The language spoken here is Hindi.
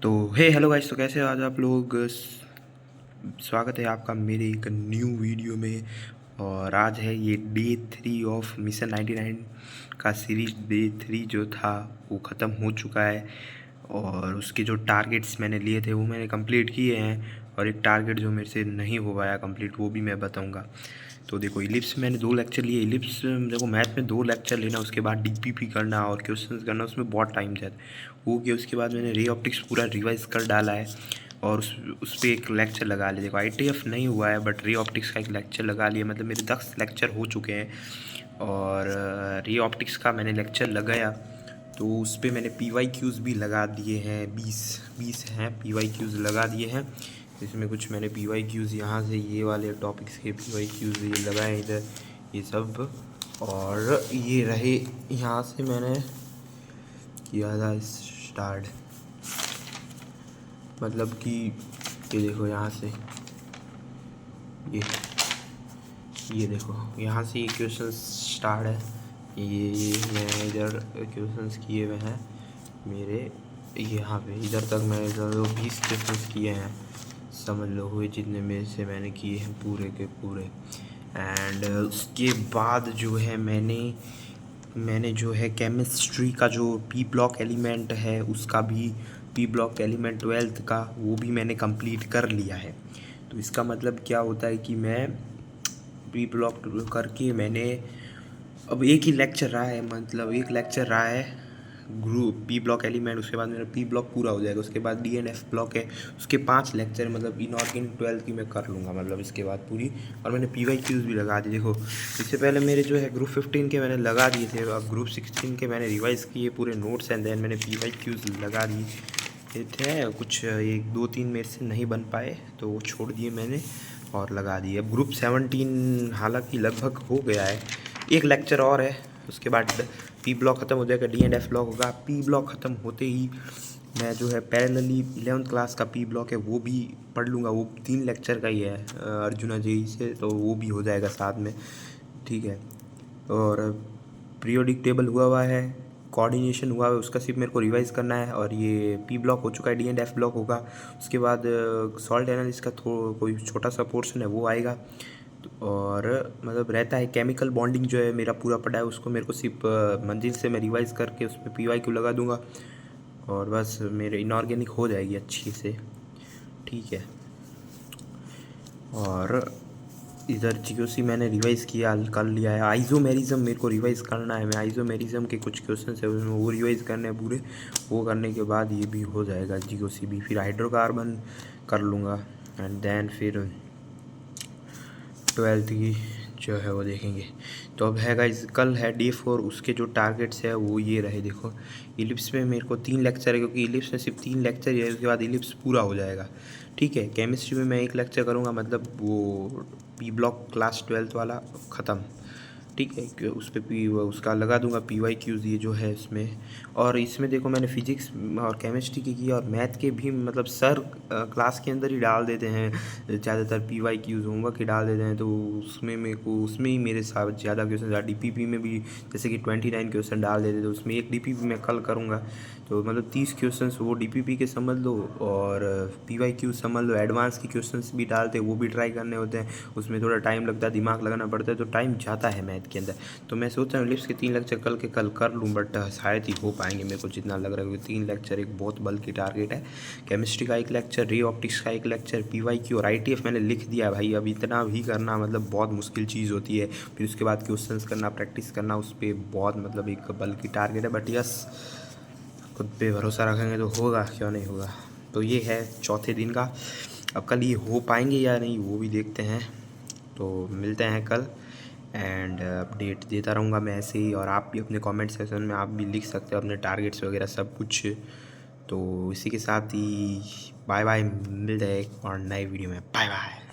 तो हेलो गाइस, तो कैसे हो आज आप लोग। स्वागत है आपका मेरे एक न्यू वीडियो में। और आज है ये डे 3 ऑफ मिशन 99 का सीरीज। डे 3 जो था वो ख़त्म हो चुका है और उसके जो टारगेट्स मैंने लिए थे वो मैंने कंप्लीट किए हैं। और एक टारगेट जो मेरे से नहीं हो पाया कंप्लीट वो भी मैं बताऊंगा। तो देखो, इलिप्स मैंने 2 लेक्चर लिए। इलिप्स देखो, मैथ में 2 लेक्चर लेना, उसके बाद डीपीपी करना और क्वेश्चंस करना, उसमें बहुत टाइम जाता है। वो किया, उसके बाद मैंने रे ऑप्टिक्स पूरा रिवाइज कर डाला है और उस पर एक लेक्चर लगा लिया। देखो, आईटीएफ नहीं हुआ है बट रे ऑप्टिक्स का एक लेक्चर लगा लिया, मतलब मेरे 10 लेक्चर हो चुके हैं। और रे ऑप्टिक्स का मैंने लेक्चर लगाया तो उस पर मैंने PYQs भी लगा दिए हैं। 20 हैं PYQs लगा दिए हैं। इसमें कुछ मैंने PYQs यहाँ से ये वाले टॉपिक्स के PYQs ये लगाए इधर, ये सब। और ये रहे, यहाँ से मैंने किया था स्टार्ट, मतलब कि ये देखो यहाँ से ये देखो यहाँ से ये क्वेश्चन स्टार्ट है। ये मैं इधर क्वेश्चंस किए हुए हैं मेरे, यहाँ पे इधर तक मैंने 20 क्वेश्चंस किए हैं, समझ लो हुए जितने में से मैंने किए हैं पूरे के पूरे। एंड उसके बाद जो है मैंने जो है केमिस्ट्री का जो पी ब्लॉक एलिमेंट है उसका भी, पी ब्लॉक एलिमेंट 12th का वो भी मैंने कंप्लीट कर लिया है। तो इसका मतलब क्या होता है कि मैं पी ब्लॉक करके मैंने, अब एक ही लेक्चर रहा है, मतलब एक लेक्चर रहा है ग्रुप पी ब्लॉक एलिमेंट, उसके बाद मेरा पी ब्लॉक पूरा हो जाएगा। उसके बाद DNF ब्लॉक है, उसके 5 लेक्चर, मतलब इनऑर्गेनिक 12th की मैं कर लूँगा, मतलब इसके बाद पूरी। और मैंने PYQs भी लगा दी। देखो, इससे पहले मेरे जो है ग्रुप 15 के मैंने लगा दिए थे, अब ग्रुप 16 के मैंने रिवाइज़ किए पूरे नोट्स एंड देन मैंने PYQs लगा दिए थे। कुछ 1-2-3 मेरे से नहीं बन पाए तो वो छोड़ दिए मैंने और लगा दिए। अब ग्रुप 17 हालांकि लगभग हो गया है, एक लेक्चर और है, उसके बाद पी ब्लॉक ख़त्म हो जाएगा, DNF ब्लॉक होगा। पी ब्लॉक ख़त्म होते ही मैं जो है पैरेलली 11th क्लास का पी ब्लॉक है वो भी पढ़ लूँगा। वो 3 लेक्चर का ही है अर्जुना JEE से, तो वो भी हो जाएगा साथ में, ठीक है। और पीरियोडिक टेबल हुआ है, कोऑर्डिनेशन हुआ है, उसका सिर्फ मेरे को रिवाइज़ करना है। और ये पी ब्लॉक हो चुका है, DNF ब्लॉक होगा। उसके बाद सॉल्ट एनालिसिस का कोई छोटा सा पोर्शन है वो आएगा। और मतलब रहता है केमिकल बॉन्डिंग जो है मेरा पूरा पड़ा है, उसको मेरे को सिर्फ मंजिल से मैं रिवाइज़ करके उस पर PYQ लगा दूंगा और बस मेरे इनऑर्गेनिक हो जाएगी अच्छी से, ठीक है। और इधर GOC मैंने रिवाइज़ किया, कर लिया है। आइसोमेरिज्म मेरे को रिवाइज़ करना है, मैं आइसोमेरिज्म के कुछ क्वेश्चन है उसमें वो रिवाइज़ करने हैं पूरे। वो करने के बाद ये भी हो जाएगा GOC भी, फिर हाइड्रोकार्बन कर लूँगा एंड देन फिर 12th की जो है वो देखेंगे। तो अब है गाइस, कल है डे 4, उसके जो टारगेट्स है वो ये रहे। देखो, इलिप्स में मेरे को 3 लेक्चर है, क्योंकि इलिप्स में सिर्फ 3 लेक्चर है, उसके बाद इलिप्स पूरा हो जाएगा, ठीक है। केमिस्ट्री में मैं 1 लेक्चर करूँगा, मतलब वो पी ब्लॉक क्लास 12th वाला ख़त्म, ठीक है। उस पर उसका लगा दूंगा PYQs ये जो है इसमें। और इसमें देखो, मैंने फिजिक्स और केमिस्ट्री की और मैथ के भी, मतलब सर क्लास के अंदर ही डाल देते हैं ज़्यादातर PYQs, होमवर्क ही डाल देते हैं। तो उसमें मेरे को, उसमें ही मेरे साथ ज़्यादा क्वेश्चन, DPP में भी जैसे कि 29 क्वेश्चन डाल देते, तो उसमें एक DPP मैं कल करूँगा। तो मतलब 30 क्वेश्चन वो DPP के समझ लो और PYQ समझ लो। एडवांस के क्वेश्चंस भी डालते हैं, वो भी ट्राई करने होते हैं, उसमें थोड़ा टाइम लगता है, दिमाग लगाना पड़ता है, तो टाइम जाता है मैथ के अंदर। तो मैं सोच रहा हूँ लिप्स के 3 लेक्चर कल कर लूँ, बट शायद ही हो पाएंगे मेरे को जितना लग रहा है, क्योंकि 3 लेक्चर एक बहुत बल्कि टारगेट है। केमिस्ट्री का 1 लेक्चर, रे ऑप्टिक्स का 1 लेक्चर, PYQ और ITF मैंने लिख दिया भाई। अब इतना भी करना मतलब बहुत मुश्किल चीज़ होती है, फिर उसके बाद क्वेश्चंस करना, प्रैक्टिस करना, उस पर बहुत मतलब एक बल्कि टारगेट है। बट यस, खुद पे भरोसा रखेंगे तो होगा, क्यों नहीं होगा। तो ये है चौथे दिन का। अब कल ये हो पाएंगे या नहीं वो भी देखते हैं, तो मिलते हैं कल। एंड अपडेट देता रहूँगा मैं ऐसे ही, और आप भी अपने कमेंट सेक्शन में आप भी लिख सकते हो अपने टारगेट्स वगैरह सब कुछ। तो इसी के साथ ही बाय बाय, मिलते हैं एक और नए वीडियो में। Bye bye.